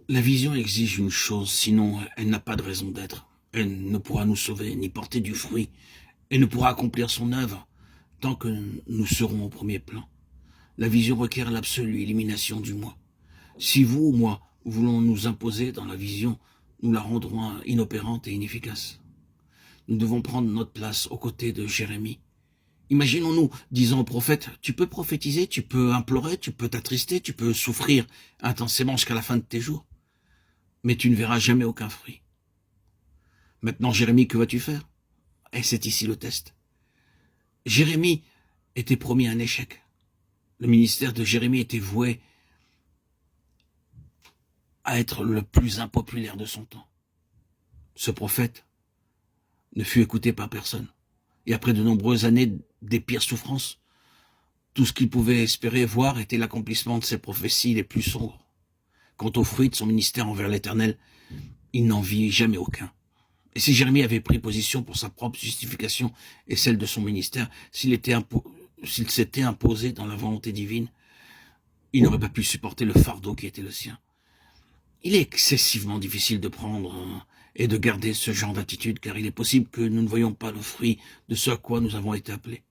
La vision exige une chose, sinon elle n'a pas de raison d'être. Elle ne pourra nous sauver, ni porter du fruit, et ne pourra accomplir son œuvre tant que nous serons au premier plan. La vision requiert l'absolue élimination du moi. Si vous ou moi voulons nous imposer dans la vision, nous la rendrons inopérante et inefficace. Nous devons prendre notre place aux côtés de Jérémie. Imaginons-nous disant au prophète, tu peux prophétiser, tu peux implorer, tu peux t'attrister, tu peux souffrir intensément jusqu'à la fin de tes jours, mais tu ne verras jamais aucun fruit. Maintenant, Jérémie, que vas-tu faire? Et c'est ici le test. Jérémie était promis un échec. Le ministère de Jérémie était voué à être le plus impopulaire de son temps. Ce prophète ne fut écouté par personne. Et après de nombreuses années des pires souffrances, tout ce qu'il pouvait espérer voir était l'accomplissement de ses prophéties les plus sombres. Quant aux fruits de son ministère envers l'Éternel, il n'en vit jamais aucun. Et si Jérémie avait pris position pour sa propre justification et celle de son ministère, s'il s'était imposé dans la volonté divine, il n'aurait pas pu supporter le fardeau qui était le sien. Il est excessivement difficile de prendre et de garder ce genre d'attitude, car il est possible que nous ne voyions pas le fruit de ce à quoi nous avons été appelés.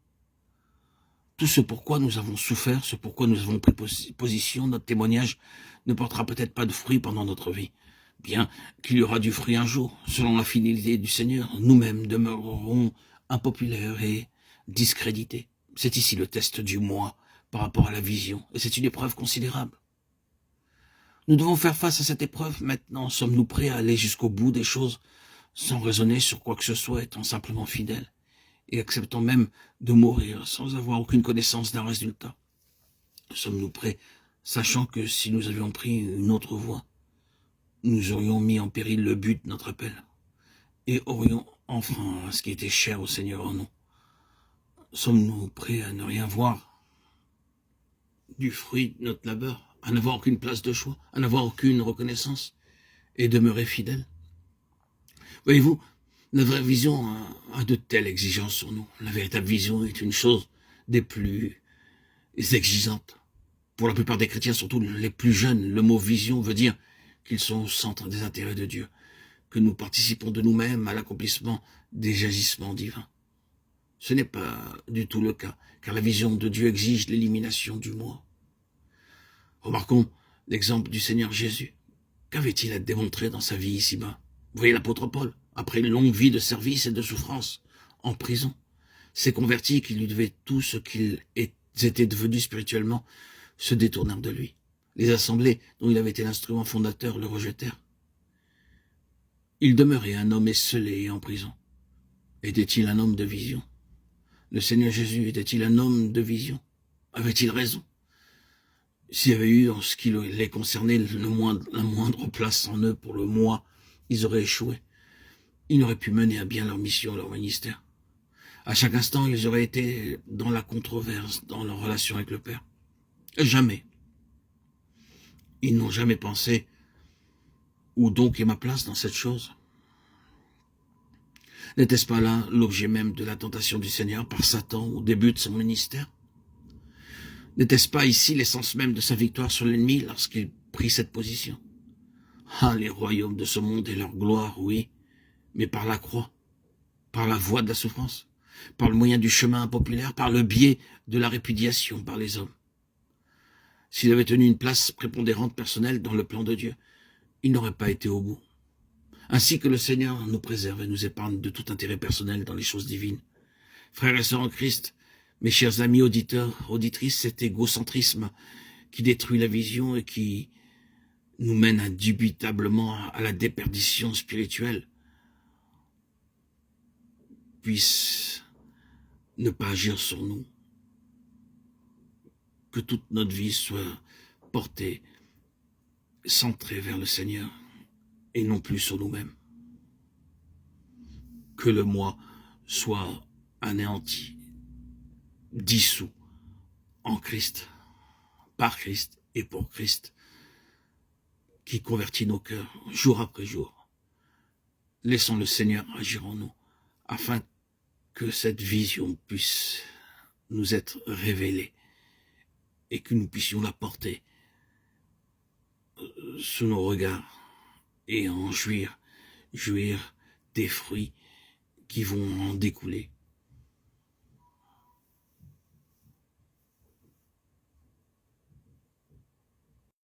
Tout ce pourquoi nous avons souffert, ce pourquoi nous avons pris position, notre témoignage ne portera peut-être pas de fruit pendant notre vie. Bien qu'il y aura du fruit un jour, selon la fidélité du Seigneur, nous-mêmes demeurerons impopulaires et discrédités. C'est ici le test du moi par rapport à la vision, et c'est une épreuve considérable. Nous devons faire face à cette épreuve maintenant. Sommes-nous prêts à aller jusqu'au bout des choses, sans raisonner sur quoi que ce soit, étant simplement fidèles, et acceptant même de mourir sans avoir aucune connaissance d'un résultat? Sommes-nous prêts, sachant que si nous avions pris une autre voie, nous aurions mis en péril le but de notre appel, et aurions enfreint ce qui était cher au Seigneur en nous? Sommes-nous prêts à ne rien voir du fruit de notre labeur, à n'avoir aucune place de choix, à n'avoir aucune reconnaissance, et demeurer fidèles? Voyez-vous, la vraie vision a de telles exigences sur nous. La véritable vision est une chose des plus exigeantes. Pour la plupart des chrétiens, surtout les plus jeunes, le mot vision veut dire qu'ils sont au centre des intérêts de Dieu, que nous participons de nous-mêmes à l'accomplissement des agissements divins. Ce n'est pas du tout le cas, car la vision de Dieu exige l'élimination du moi. Remarquons l'exemple du Seigneur Jésus. Qu'avait-il à démontrer dans sa vie ici-bas? Vous voyez l'apôtre Paul, après une longue vie de service et de souffrance, en prison, s'est converti qui lui devait tout ce qu'ils étaient devenus spirituellement, se détournèrent de lui. Les assemblées dont il avait été l'instrument fondateur le rejetèrent. Il demeurait un homme esseulé et en prison. Était-il un homme de vision? Le Seigneur Jésus était-il un homme de vision? Avait-il raison? S'il y avait eu en ce qui les concernait la moindre place en eux pour le moi, ils auraient échoué. Ils n'auraient pu mener à bien leur mission, leur ministère. À chaque instant, ils auraient été dans la controverse, dans leur relation avec le Père. Jamais. Ils n'ont jamais pensé « Où donc est ma place dans cette chose ?» N'était-ce pas là l'objet même de la tentation du Seigneur par Satan au début de son ministère? N'était-ce pas ici l'essence même de sa victoire sur l'ennemi lorsqu'il prit cette position? Ah, les royaumes de ce monde et leur gloire, oui, mais par la croix, par la voie de la souffrance, par le moyen du chemin impopulaire, par le biais de la répudiation par les hommes. S'il avait tenu une place prépondérante personnelle dans le plan de Dieu, il n'aurait pas été au bout. Ainsi que le Seigneur nous préserve et nous épargne de tout intérêt personnel dans les choses divines. Frères et sœurs en Christ, mes chers amis auditeurs, auditrices, cet égocentrisme qui détruit la vision et qui nous mène indubitablement à la déperdition spirituelle puisse ne pas agir sur nous. Que toute notre vie soit portée, centrée vers le Seigneur et non plus sur nous-mêmes. Que le moi soit anéanti, dissous en Christ, par Christ et pour Christ, qui convertit nos cœurs jour après jour. Laissons le Seigneur agir en nous, afin que cette vision puisse nous être révélée et que nous puissions la porter sous nos regards et en jouir des fruits qui vont en découler.